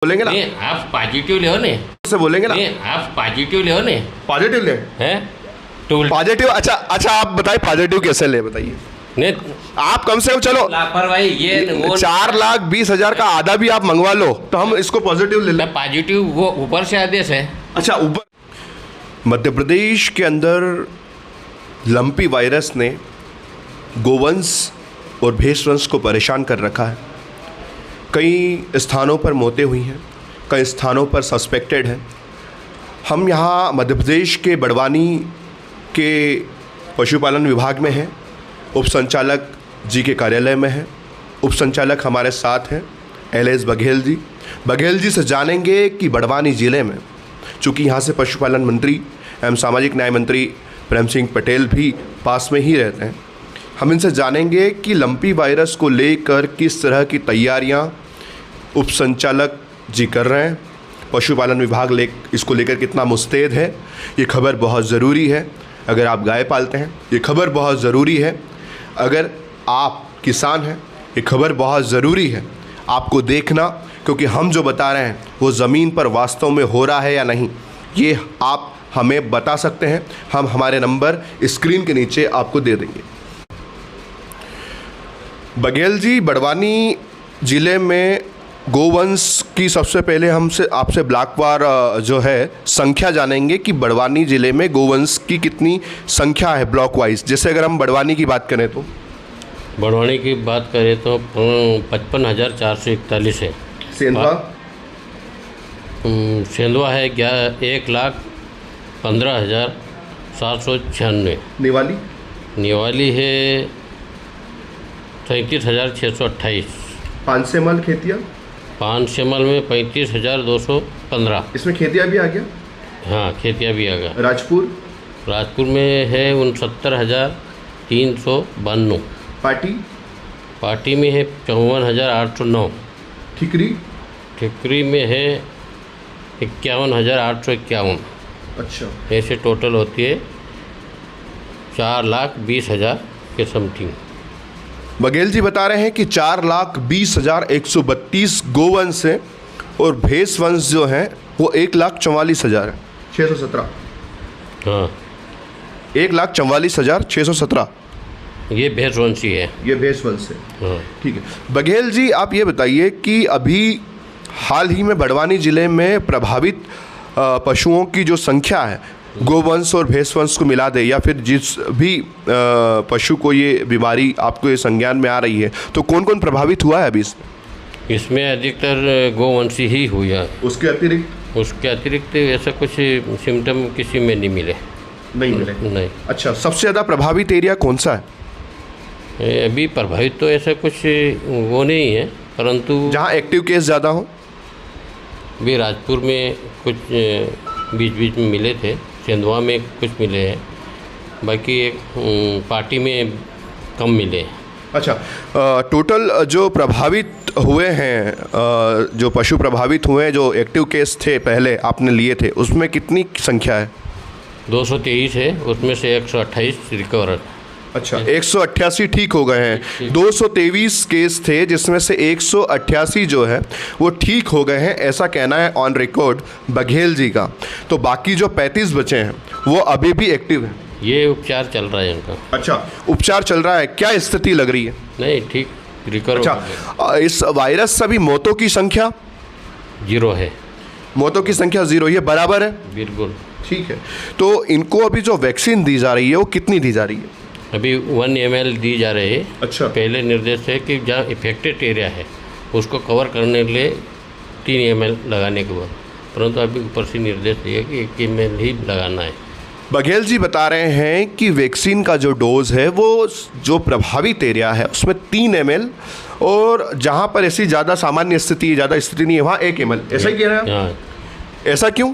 बोलेंगे ना? नहीं, आप पॉजिटिव ले ने से बोलेंगे ना? नहीं, आप पॉजिटिव ले ने पॉजिटिव ले हैं तो पॉजिटिव। अच्छा अच्छा, आप बताइए पॉजिटिव कैसे ले, बताइए। नहीं आप कम से कम चलो लापरवाही ये वो 4,20,000 का आधा भी आप मंगवा लो तो हम इसको पॉजिटिव ले लें। पॉजिटिव वो ऊपर से आदेश है। अच्छा, ऊपर मध्य प्रदेश के अंदर लंपी वायरस ने गोवंश और भेषवंश को परेशान कर रखा है। कई स्थानों पर मौतें हुई हैं, कई स्थानों पर सस्पेक्टेड हैं। हम यहाँ मध्य प्रदेश के बड़वानी के पशुपालन विभाग में हैं, उप संचालक जी के कार्यालय में हैं। उप संचालक हमारे साथ हैं एल.एस. बघेल जी से जानेंगे कि बड़वानी ज़िले में, चूँकि यहाँ से पशुपालन मंत्री एवं सामाजिक न्याय मंत्री प्रेम सिंह पटेल भी पास में ही रहते हैं, हम इनसे जानेंगे कि लंपी वायरस को लेकर किस तरह की तैयारियां उप संचालक जी कर रहे हैं, पशुपालन विभाग इसको लेकर कितना मुस्तैद है। ये खबर बहुत ज़रूरी है अगर आप गाय पालते हैं, ये खबर बहुत ज़रूरी है अगर आप किसान हैं, ये खबर बहुत ज़रूरी है आपको देखना, क्योंकि हम जो बता रहे हैं वो ज़मीन पर वास्तव में हो रहा है या नहीं, ये आप हमें बता सकते हैं। हम हमारे नंबर स्क्रीन के नीचे आपको दे देंगे। बघेल जी, बड़वानी ज़िले में गोवंश की सबसे पहले आपसे ब्लॉकवार जो है संख्या जानेंगे कि बड़वानी ज़िले में गोवंश की कितनी संख्या है ब्लॉक वाइज। जैसे अगर हम बड़वानी की बात करें तो बड़वानी की बात करें तो 55,441 है। सेंधवा सेंधवा है 1,15,796। निवाली निवाली है 33,628। पानसेमल खेतिया, पानसेमल में 35,215। इसमें खेतिया भी आ गया। हाँ, खेतिया भी आ गया। राजपुर में है 69,392। पाटी में है 54,809। ठिकरी में है 51,851। अच्छा, ऐसे टोटल होती है 4,20,000 के समथिंग। बघेल जी बता रहे हैं कि 4,20,132 गोवंश है और भेषवंश जो है वो 1,44,617। हाँ, 1,44,617 ये भेषवंशी है। ये भेषवंश है। हाँ। ठीक है बघेल जी, आप ये बताइए कि अभी हाल ही में बड़वानी ज़िले में प्रभावित पशुओं की जो संख्या है, गोवंश और भेषवंश को मिला दे, या फिर जिस भी पशु को ये बीमारी आपको ये संज्ञान में आ रही है, तो कौन कौन प्रभावित हुआ है अभी इसमें? अधिकतर गोवंशी ही हुआ। उसके अतिरिक्त ऐसा कुछ सिम्टम किसी में नहीं मिले। नहीं। अच्छा, सबसे ज़्यादा प्रभावित एरिया कौन सा है? अभी प्रभावित तो ऐसा कुछ वो नहीं है, परंतु जहाँ एक्टिव केस ज़्यादा हो। भी राजपुर में कुछ बीच में मिले थे, सेंधवा में कुछ मिले हैं, बाकी एक पार्टी में कम मिले। अच्छा, टोटल जो प्रभावित हुए हैं, जो पशु प्रभावित हुए हैं, जो एक्टिव केस थे पहले आपने लिए थे, उसमें कितनी संख्या है? 223 है, उसमें से 128 रिकवर। अच्छा, 188 ठीक हो गए हैं। 223 केस थे जिसमें से 188 जो है वो ठीक हो गए हैं, ऐसा कहना है ऑन रिकॉर्ड बघेल जी का। तो बाकी जो 35 बचे हैं वो अभी भी एक्टिव हैं। ये उपचार चल रहा है इनका। अच्छा, उपचार चल रहा है, क्या स्थिति लग रही है? नहीं, ठीक रिकवर। अच्छा, इस वायरस से भी मौतों की संख्या 0 है। मौतों की संख्या 0, ये बराबर है? बिल्कुल ठीक है। तो इनको अभी जो वैक्सीन दी जा रही है वो कितनी दी जा रही है? अभी 1 ml दी जा रही है। अच्छा, पहले निर्देश है कि जहाँ इफेक्टेड एरिया है उसको कवर करने के लिए 3 ml लगाने के बाद, परंतु अभी ऊपर से निर्देश दिया कि 1 ml ही लगाना है। बघेल जी बता रहे हैं कि वैक्सीन का जो डोज है वो जो प्रभावित एरिया है उसमें 3 ml, और जहाँ पर ऐसी ज़्यादा सामान्य स्थिति नहीं है वहाँ 1 ml, ऐसा ही कह रहे हैं? हाँ। ऐसा क्यों?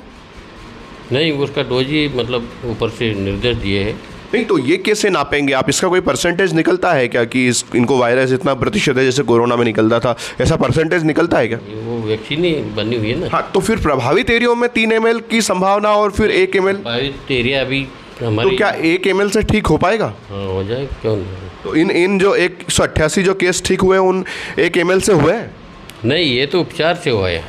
नहीं, उसका डोज ही मतलब ऊपर से निर्देश दिए है। नहीं तो ये कैसे नापेंगे आप? इसका कोई परसेंटेज निकलता है क्या कि इनको वायरस इतना प्रतिशत है जैसे कोरोना में निकलता था, ऐसा परसेंटेज निकलता है क्या? वो वैक्सीन ही बनी हुई है ना। हाँ, तो फिर प्रभावित एरियो में 3 ml की संभावना और फिर 1 ml, प्रभावित एरिया अभी हमारी, तो क्या 1 ml से ठीक हो पाएगा? हाँ, हो जाए, क्यों नहीं। तो इन जो 188 जो केस ठीक हुए उन 1 ml से हुए हैं? नहीं, ये तो उपचार से हुआ है।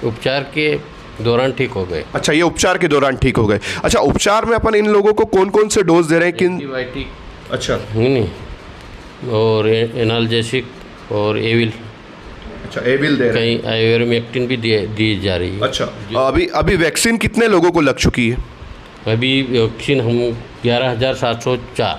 उपचार के दौरान ठीक हो गए। अच्छा, ये उपचार के दौरान ठीक हो गए। अच्छा, उपचार में अपन इन लोगों को कौन कौन से डोज दे रहे हैं, किन? एंटीबायोटिक, अच्छा नहीं, और एनाल्जेसिक और एविल, अच्छा, एविल दे रहे हैं। कहीं आइवरमेक्टिन भी दी जा रही है। अच्छा, अभी वैक्सीन कितने लोगों को लग चुकी है? अभी वैक्सीन हम 11,704।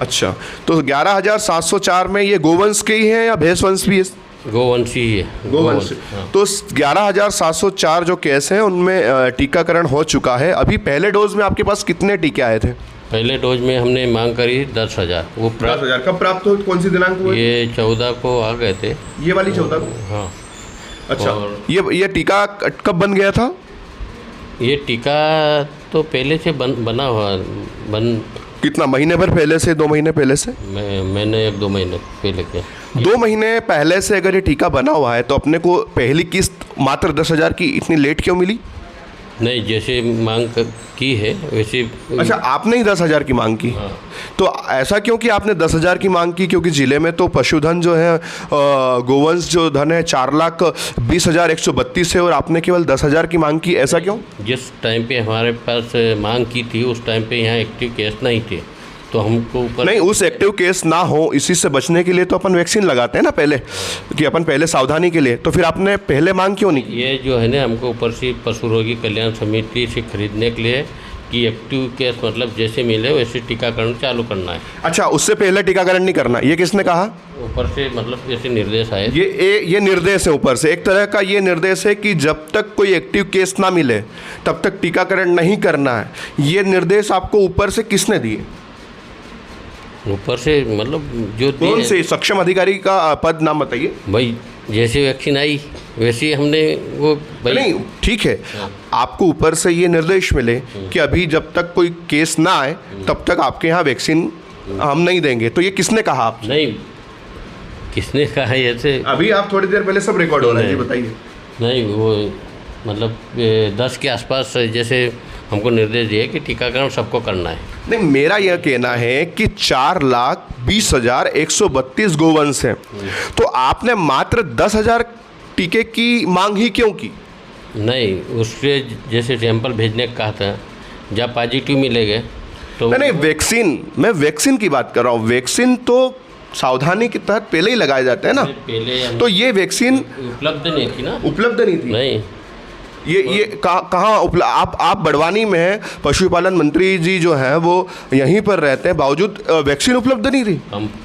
अच्छा, तो 11,704 में ये गोवंश के ही हैं या भैंसवंश भी है? गोवंशी ही है। गोवंश। हाँ। तो 11,704 जो केस हैं उनमें टीकाकरण हो चुका है। अभी पहले डोज में आपके पास कितने टीके आए थे? पहले डोज में हमने मांग करी 10,000। वो 10,000 कब प्राप्त हो, कौन सी दिनांक को? ये 14 को आ गए थे। ये वाली 14 को? हाँ। अच्छा, और ये टीका कब बन गया था? ये टीका तो पहले से बना हुआ कितना, महीने भर पहले से, 2 महीने पहले से? मैंने 1-2 महीने पहले किया। 2 महीने पहले से अगर ये टीका बना हुआ है तो अपने को पहली किस्त मात्र 10,000 की इतनी लेट क्यों मिली? नहीं, जैसे मांग की है वैसे। अच्छा, आपने ही 10,000 की मांग की? हाँ। तो ऐसा क्यों कि आपने 10,000 की मांग की? क्योंकि ज़िले में तो पशुधन जो है, गोवंश जो धन है 4,20,132 है और आपने केवल 10,000 की मांग की, ऐसा क्यों? जिस टाइम पे हमारे पास मांग की थी उस टाइम पे यहाँ एक्टिव केस नहीं थे, तो हमको ऊपर नहीं, उस एक्टिव केस ना हो इसी से बचने के लिए तो अपन वैक्सीन लगाते हैं ना पहले, कि अपन पहले सावधानी के लिए। तो फिर आपने पहले मांग क्यों नहीं की? ये जो है ना, हमको ऊपर से पशु रोगी कल्याण समिति से खरीदने के लिए कि एक्टिव केस मतलब जैसे मिले वैसे टीकाकरण चालू करना है। अच्छा, उससे पहले टीकाकरण नहीं करना, ये किसने कहा? ऊपर से मतलब जैसे निर्देश आए। ये निर्देश है ऊपर से, एक तरह का ये निर्देश है कि जब तक कोई एक्टिव केस ना मिले तब तक टीकाकरण नहीं करना है। ये निर्देश आपको ऊपर से किसने दिए? ऊपर से मतलब जो कौन से सक्षम अधिकारी का पद नाम बताइए भाई। जैसे वैक्सीन आई वैसे हमने वो भाई। नहीं, ठीक है, आपको ऊपर से ये निर्देश मिले कि अभी जब तक कोई केस ना आए तब तक आपके यहाँ वैक्सीन हम नहीं देंगे, तो ये किसने कहा आप? नहीं, किसने कहा है ऐसे? अभी आप थोड़ी देर पहले सब रिकॉर्ड हो रहा है जी, बताइए। नहीं, वो मतलब 10 के आसपास जैसे हमको निर्देश दिए कि टीकाकरण सबको करना है। नहीं, मेरा यह कहना है कि 4,20,132 गोवंश हैं, तो आपने मात्र 10,000 टीके की मांग ही क्यों की? नहीं, उससे जैसे सैंपल भेजने का कहा था, जब पॉजिटिव मिलेंगे तो नहीं, वैक्सीन, मैं वैक्सीन की बात कर रहा हूँ। वैक्सीन तो सावधानी के तहत पहले ही लगाए जाते हैं ना, पहले तो ये वैक्सीन उपलब्ध नहीं थी ना। उपलब्ध नहीं थी? नहीं, ये कहाँ आप बड़वानी में हैं, पशुपालन मंत्री जी जो हैं वो यहीं पर रहते हैं, बावजूद वैक्सीन उपलब्ध नहीं थी?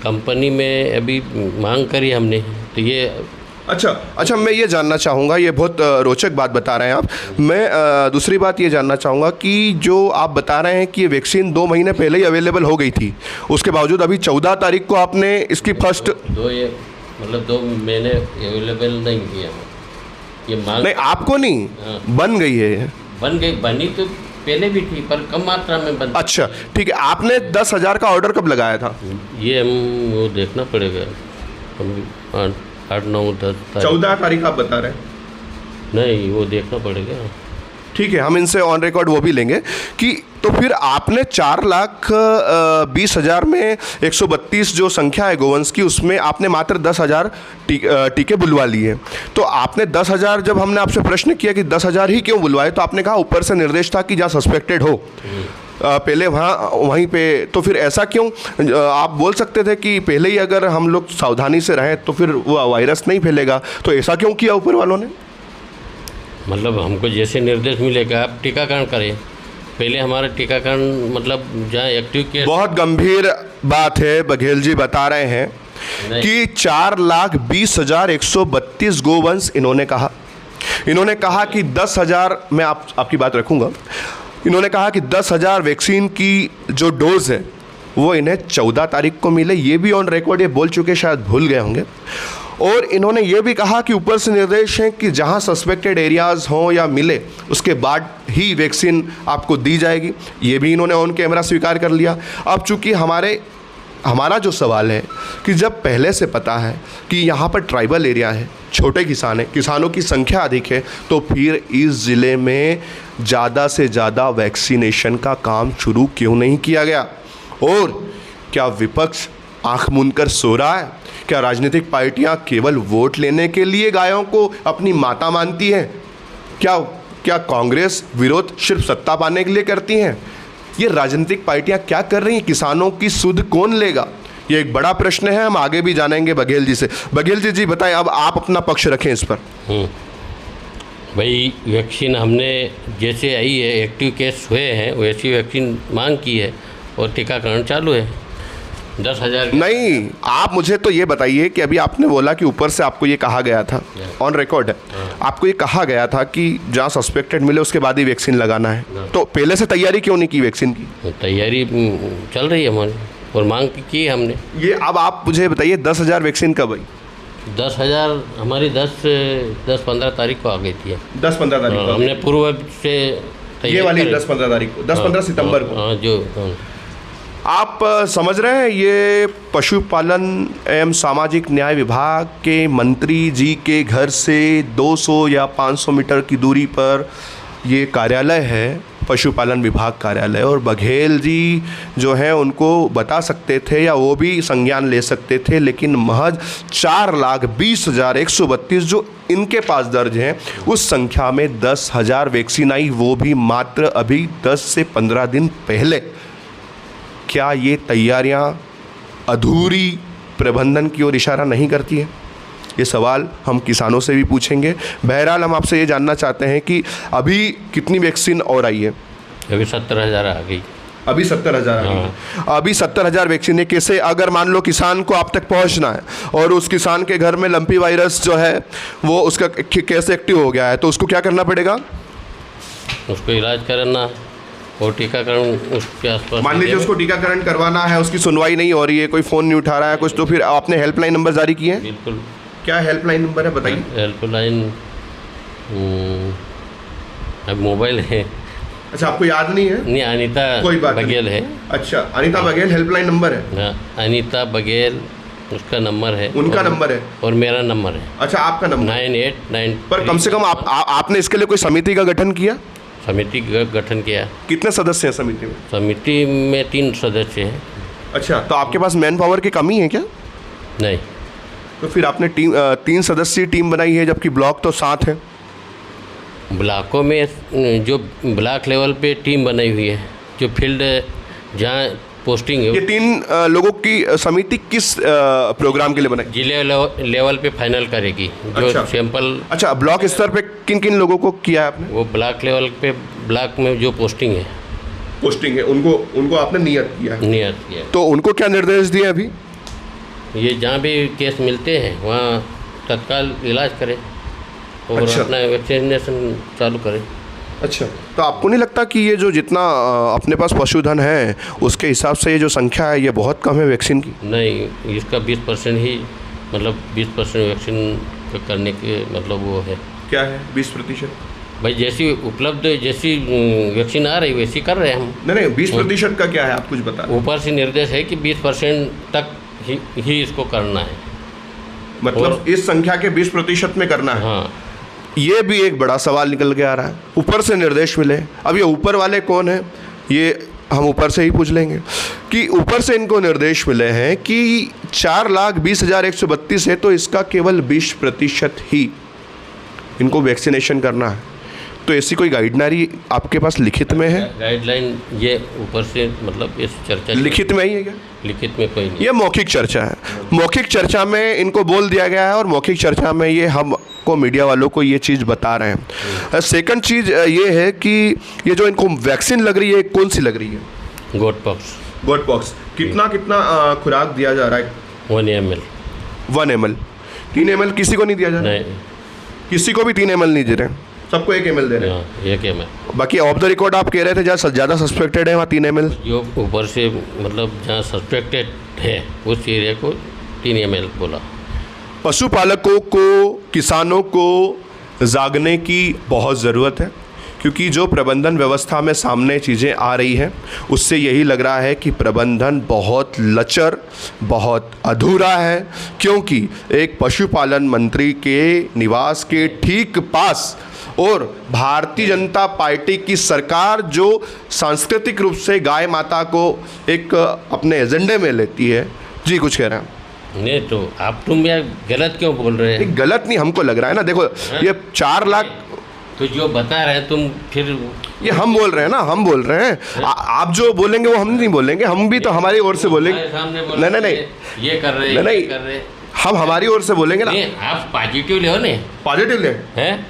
कंपनी में अभी मांग करी हमने, तो ये अच्छा, मैं ये जानना चाहूँगा, ये बहुत रोचक बात बता रहे हैं आप। मैं दूसरी बात ये जानना चाहूँगा कि जो आप बता रहे हैं कि ये वैक्सीन 2 महीने पहले ही अवेलेबल हो गई थी, उसके बावजूद अभी 14 तारीख को आपने इसकी फर्स्ट 2 महीने अवेलेबल नहीं किया। ये मांग नहीं, आपको नहीं, हाँ। बन गई है? बनी तो पहले भी थी पर कम मात्रा में बन। अच्छा, ठीक है, आपने 10,000 का ऑर्डर कब लगाया था? ये हम वो देखना पड़ेगा, 8, 9, 10 14 तारीख आप बता रहे हैं? नहीं, वो देखना पड़ेगा। ठीक है, हम इनसे ऑन रिकॉर्ड वो भी लेंगे कि तो फिर आपने 4,20,000 में 132 जो संख्या है गोवंश की, उसमें आपने मात्र 10,000 टीके बुलवा लिए। तो आपने 10,000, जब हमने आपसे प्रश्न किया कि 10,000 ही क्यों बुलवाए, तो आपने कहा ऊपर से निर्देश था कि जहाँ सस्पेक्टेड हो पहले वहीं पे, तो फिर ऐसा क्यों? आप बोल सकते थे कि पहले ही अगर हम लोग सावधानी से रहें तो फिर वो वायरस नहीं फैलेगा, तो ऐसा क्यों किया ऊपर वालों ने? मतलब हमको जैसे निर्देश मिलेगा आप टीकाकरण करें, पहले हमारा टीकाकरण मतलब जहाँ एक्टिव केस। बहुत गंभीर बात है, बघेल जी बता रहे हैं कि 4,20,132 गोवंश इन्होंने कहा कि 10,000, मैं आपकी बात रखूंगा, इन्होंने कहा कि 10,000 वैक्सीन की जो डोज है वो इन्हें 14 तारीख को मिले। ये भी ऑन रिकॉर्ड ये बोल चुके, शायद भूल गए होंगे। और इन्होंने ये भी कहा कि ऊपर से निर्देश है कि जहां सस्पेक्टेड एरियाज़ हों या मिले उसके बाद ही वैक्सीन आपको दी जाएगी। ये भी इन्होंने ऑन कैमरा स्वीकार कर लिया। अब चूँकि हमारा जो सवाल है कि जब पहले से पता है कि यहाँ पर ट्राइबल एरिया है, छोटे किसान हैं, किसानों की संख्या अधिक है, तो फिर इस ज़िले में ज़्यादा से ज़्यादा वैक्सीनेशन का काम शुरू क्यों नहीं किया गया? और क्या विपक्ष आँख मूंद कर सो रहा है? क्या राजनीतिक पार्टियां केवल वोट लेने के लिए गायों को अपनी माता मानती हैं? क्या क्या कांग्रेस विरोध सिर्फ सत्ता पाने के लिए करती हैं? ये राजनीतिक पार्टियां क्या कर रही हैं? किसानों की सुध कौन लेगा? ये एक बड़ा प्रश्न है। हम आगे भी जानेंगे बघेल जी से। बघेल जी बताएं, अब आप अपना पक्ष रखें इस पर। भाई वैक्सीन हमने जैसे आई है, एक्टिव केस हुए हैं, वैसी वैक्सीन मांग की है और टीकाकरण चालू है। 10,000 नहीं, आप मुझे तो ये बताइए कि अभी आपने बोला कि ऊपर से आपको ये कहा गया था, ऑन रिकॉर्ड है, आपको ये कहा गया था कि जहाँ सस्पेक्टेड मिले उसके बाद ही वैक्सीन लगाना है। तो पहले से तैयारी क्यों नहीं की वैक्सीन की? तैयारी चल रही है हमारी और मांग की है हमने। ये अब आप मुझे बताइए 10,000 वैक्सीन कब आई? 10,000 हमारी 10-15 तारीख को आ गई थी। 10-15 तारीख को हमने पूर्व से ये वाली 10-15 तारीख को, 10-15 सितंबर को। जो आप समझ रहे हैं, ये पशुपालन एवं सामाजिक न्याय विभाग के मंत्री जी के घर से 200 या 500 मीटर की दूरी पर ये कार्यालय है, पशुपालन विभाग कार्यालय। और बघेल जी जो हैं उनको बता सकते थे या वो भी संज्ञान ले सकते थे, लेकिन महज 4,20,132 जो इनके पास दर्ज हैं, उस संख्या में 10,000 वैक्सीन आई, वो भी मात्र अभी 10 से 15 दिन पहले। क्या ये तैयारियां अधूरी प्रबंधन की ओर इशारा नहीं करती है? ये सवाल हम किसानों से भी पूछेंगे। बहरहाल हम आपसे ये जानना चाहते हैं कि अभी कितनी वैक्सीन और आई है? अभी 70,000 आ गई। अभी 70,000 आ गई। अभी 70,000 वैक्सीन है। कैसे, अगर मान लो किसान को आप तक पहुंचना है और उस किसान के घर में लंपी वायरस जो है वो उसका कैसे एक्टिव हो गया है, तो उसको क्या करना पड़ेगा? उसको इलाज कराना और टीकाकरण उसके आसपास। मान लीजिए उसको टीकाकरण करवाना है, उसकी सुनवाई नहीं हो रही है, कोई फ़ोन नहीं उठा रहा है कुछ, तो फिर आपने हेल्पलाइन नंबर जारी किए हैं? बिल्कुल। क्या हेल्पलाइन नंबर है बताइए? हेल्पलाइन अब मोबाइल है। अच्छा, आपको याद नहीं है? नहीं, अनीता बघेल है। अच्छा, अनीता बघेल हेल्पलाइन नंबर है? हाँ, अनीता बघेल उसका नंबर है, उनका नंबर है और मेरा नंबर है। अच्छा, आपका नंबर 989। पर कम से कम आपने इसके लिए कोई समिति का गठन किया? समिति का गठन किया। कितने सदस्य हैं समिति में? समिति में 3 सदस्य हैं। अच्छा, तो आपके पास मैन पावर की कमी है क्या? नहीं। तो फिर आपने 3 सदस्यीय टीम बनाई है, जबकि ब्लॉक तो 7 है। ब्लॉकों में जो ब्लॉक लेवल पे टीम बनाई हुई है, जो फील्ड जहाँ पोस्टिंग है। ये 3 लोगों की समिति किस प्रोग्राम के लिए बनाई? जिले लेवल पे फाइनल करेगी जो अच्छा। सैंपल। अच्छा, ब्लॉक स्तर पे किन किन लोगों को किया है आपने? वो ब्लॉक लेवल पे, ब्लॉक में जो पोस्टिंग है उनको आपने नियत किया है? नियत किया। तो उनको क्या निर्देश दिए अभी? ये जहाँ भी केस मिलते हैं वहाँ तत्काल इलाज करें और अच्छा। अपना वैक्सीनेशन चालू करें। अच्छा, तो आपको नहीं लगता कि ये जो जितना अपने पास पशुधन है उसके हिसाब से ये जो संख्या है ये बहुत कम है वैक्सीन की? नहीं, इसका 20% ही, मतलब 20% वैक्सीन करने के मतलब वो है। क्या है 20%? भाई जैसी उपलब्ध, जैसी वैक्सीन आ रही वैसी कर रहे हैं हम। नहीं, 20% का क्या है, आप कुछ बता? ऊपर से निर्देश है कि 20% तक ही इसको करना है, मतलब इस संख्या के 20% में करना है। हाँ। ये भी एक बड़ा सवाल निकल के आ रहा है। ऊपर से निर्देश मिले, अब ये ऊपर वाले कौन है, ये हम ऊपर से ही पूछ लेंगे कि ऊपर से इनको निर्देश मिले हैं कि 4,20,132 है, तो इसका केवल 20% ही इनको वैक्सीनेशन करना है। तो ऐसी कोई गाइडलाइन आपके पास लिखित में है? गाइडलाइन ये ऊपर से, मतलब इस चर्चा लिखित में ही है क्या? लिखित में कोई नहीं। ये मौखिक चर्चा है। मौखिक चर्चा में इनको बोल दिया गया है और मौखिक चर्चा में ये हमको मीडिया वालों को ये चीज़ बता रहे हैं। सेकंड चीज़ ये है कि ये जो इनको वैक्सीन लग रही है, कौन सी लग रही है? Goat pox. कितना खुराक दिया जा रहा है? 1 ml। 1 ml। 3 ml किसी को नहीं दिया जा रहा? नहीं, किसी को भी 3 ml नहीं दे रहे, सबको 1 ml दे रहे हैं। 1 ml। बाकी ऑफ द रिकॉर्ड आप कह रहे थे जहाँ ज़्यादा सस्पेक्टेड है वहाँ 3 ml। जो ऊपर से, मतलब जहाँ सस्पेक्टेड है उस एरिया को 3 ml बोला। पशुपालकों को, किसानों को जागने की बहुत ज़रूरत है, क्योंकि जो प्रबंधन व्यवस्था में सामने चीज़ें आ रही हैं उससे यही लग रहा है कि प्रबंधन बहुत लचर, बहुत अधूरा है। क्योंकि एक पशुपालन मंत्री के निवास के ठीक पास और भारतीय जनता पार्टी की सरकार जो सांस्कृतिक रूप से गाय माता को एक अपने एजेंडे में लेती है। जी, कुछ कह रहे हैं? नहीं, तो आप तुम यार गलत क्यों बोल रहे हैं? गलत नहीं, हमको लग रहा है ना, देखो ये 4 लाख तो जो बता रहे हैं तुम फिर ये हम बोल रहे हैं ना, हम बोल रहे हैं। आप जो बोलेंगे वो हम नहीं बोलेंगे, हम भी तो हमारी ओर से बोलेंगे। सामने नहीं नहीं, ये कर रहे नहीं, ये कर रहे, हम हमारी ओर से बोलेंगे ना। आप पॉजिटिव ले हो ना, पॉजिटिव ले हैं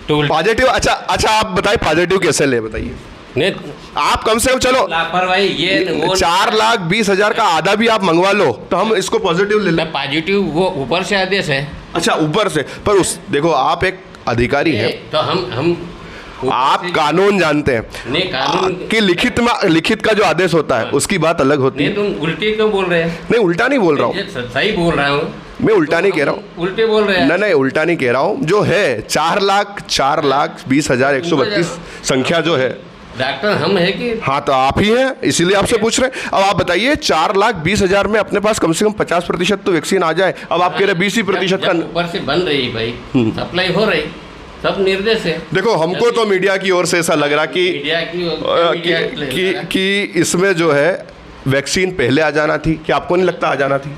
तो पॉजिटिव। अच्छा आप बताइए पॉजिटिव कैसे ले, बताइए। नहीं, आप कम से कम चलो लापरवाही ये 4,20,000 का आधा भी आप मंगवा लो तो हम इसको पॉजिटिव ले लें। पॉजिटिव वो ऊपर से आदेश है। अच्छा ऊपर से, पर उस देखो आप एक अधिकारी हैं, तो हम आप कानून जानते हैं। नहीं, कानून कि लिखित का जो आदेश होता है उसकी बात अलग होती है। तुम उल्टी क्यों बोल रहे हैं? नहीं उल्टा नहीं बोल रहा हूँ, सही बोल रहा हूँ मैं, उल्टा नहीं कह रहा हूँ, उल्टे बोल रहे हैं। नहीं उल्टा नहीं कह रहा हूँ। जो है 4,20,132 संख्या जो है, डॉक्टर हम है कि हाँ तो आप ही हैं, इसीलिए आपसे पूछ रहे हैं। अब आप बताइए 4,20,000 में अपने पास कम से कम 50% तो वैक्सीन आ जाए। अब आप कह रहे 20% का ऊपर से बन रही भाई, सप्लाई हो रही, सब निर्देश है। देखो हमको तो मीडिया की ओर से ऐसा लग रहा मीडिया कि इसमें जो है वैक्सीन पहले आ जाना थी। क्या आपको नहीं लगता आ जाना थी?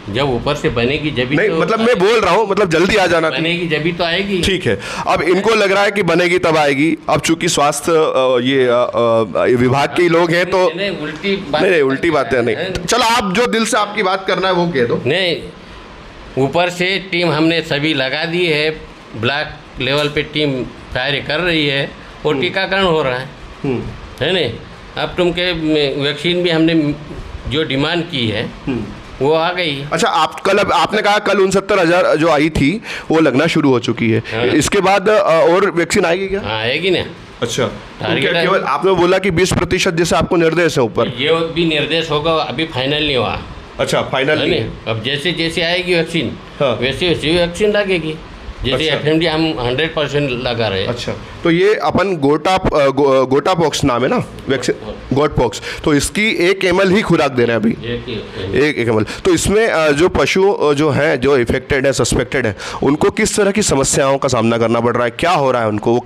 जब ऊपर से बनेगी जब नहीं, मतलब मैं बोल रहा हूँ मतलब जल्दी आ जाना थी। बनेगी जब तो आएगी। ठीक है, अब इनको लग रहा है कि बनेगी तब आएगी। अब चूंकि स्वास्थ्य विभाग के लोग हैं तो उल्टी बातें नहीं। चलो आप जो दिल से आपकी बात करना है वो कह दो। नहीं, ऊपर से टीम हमने सभी लगा दी है, ब्लॉक लेवल पे टीम कार्य कर रही है और टीकाकरण हो रहा है नहीं। अब तुमके वैक्सीन भी हमने जो डिमांड की है वो आ गई। अच्छा आपने कहा कल 69,000 जो आई थी वो लगना शुरू हो चुकी है। हाँ। इसके बाद और वैक्सीन आएगी क्या? आएगी ना। अच्छा, तो केवल आपने बोला कि 20% जैसे आपको निर्देश है ऊपर, ये भी निर्देश होगा, अभी फाइनल नहीं हुआ। अच्छा फाइनल नहीं, अब जैसे जैसे आएगी वैक्सीन, हाँ। वैसे वैसे वैक्सीन लगेगी। जैसे अच्छा। FMD हम 100% लगा रहे हैं। अच्छा, तो ये अपन गोटा पॉक्स नाम है ना वैक्सीन, गोट पॉक्स, तो इसकी 1 ml ही खुराक दे रहे हैं अभी, एक ml। तो इसमें जो पशु जो हैं जो इफेक्टेड है, सस्पेक्टेड है, उनको किस तरह की समस्याओं का सामना करना पड़ रहा है? क्या हो रहा है उनको? वो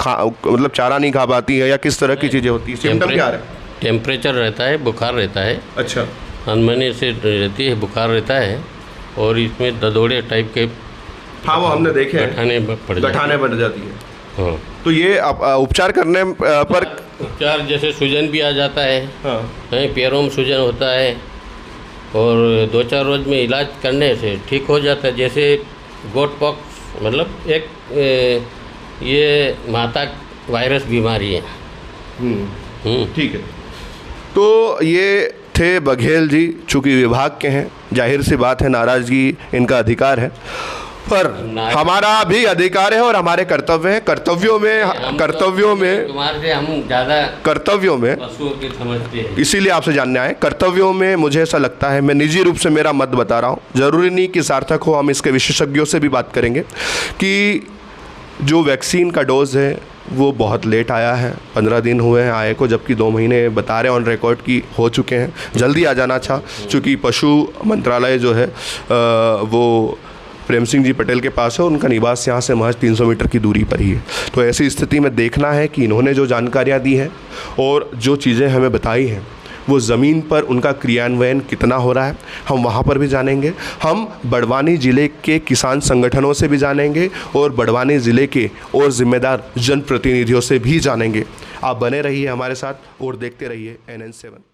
मतलब चारा नहीं खा पाती है या किस तरह की चीज़ें होती है? सिम्टम क्या है? टेम्परेचर रहता है, बुखार रहता है। अच्छा, अनमने से रहती है, बुखार रहता है और इसमें ददोड़े टाइप के, हाँ वो हमने देखे हैं, गठाने बढ़ जाती है। हाँ, तो ये उपचार करने पर उपचार जैसे सूजन भी आ जाता है, हाँ। पैरों में सूजन होता है और 2-4 रोज में इलाज करने से ठीक हो जाता है। जैसे गोट पॉक्स मतलब एक ये माता वायरस बीमारी है। ठीक है, तो ये थे बघेल जी, चूँकि विभाग के हैं, जाहिर सी बात है नाराज़गी इनका अधिकार है, पर हमारा भी अधिकार है और हमारे कर्तव्य हैं। कर्तव्यों में हम ज़्यादा कर्तव्यों में पशुओं की समझते हैं, इसीलिए आपसे जानने आए। कर्तव्यों में मुझे ऐसा लगता है, मैं निजी रूप से मेरा मत बता रहा हूँ, ज़रूरी नहीं कि सार्थक हो, हम इसके विशेषज्ञों से भी बात करेंगे कि जो वैक्सीन का डोज है वो बहुत लेट आया है। 15 दिन हुए हैं आए को, जबकि 2 महीने बता रहे ऑन रिकॉर्ड की हो चुके हैं। जल्दी आ जाना था, चूँकि पशु मंत्रालय जो है वो प्रेम सिंह जी पटेल के पास है, उनका निवास यहाँ से महज 300 मीटर की दूरी पर ही है। तो ऐसी स्थिति में देखना है कि इन्होंने जो जानकारियाँ दी हैं और जो चीज़ें हमें बताई हैं वो ज़मीन पर उनका क्रियान्वयन कितना हो रहा है, हम वहाँ पर भी जानेंगे। हम बड़वानी ज़िले के किसान संगठनों से भी जानेंगे और बड़वानी ज़िले के और ज़िम्मेदार जनप्रतिनिधियों से भी जानेंगे। आप बने रहिए हमारे साथ और देखते रहिए NN7।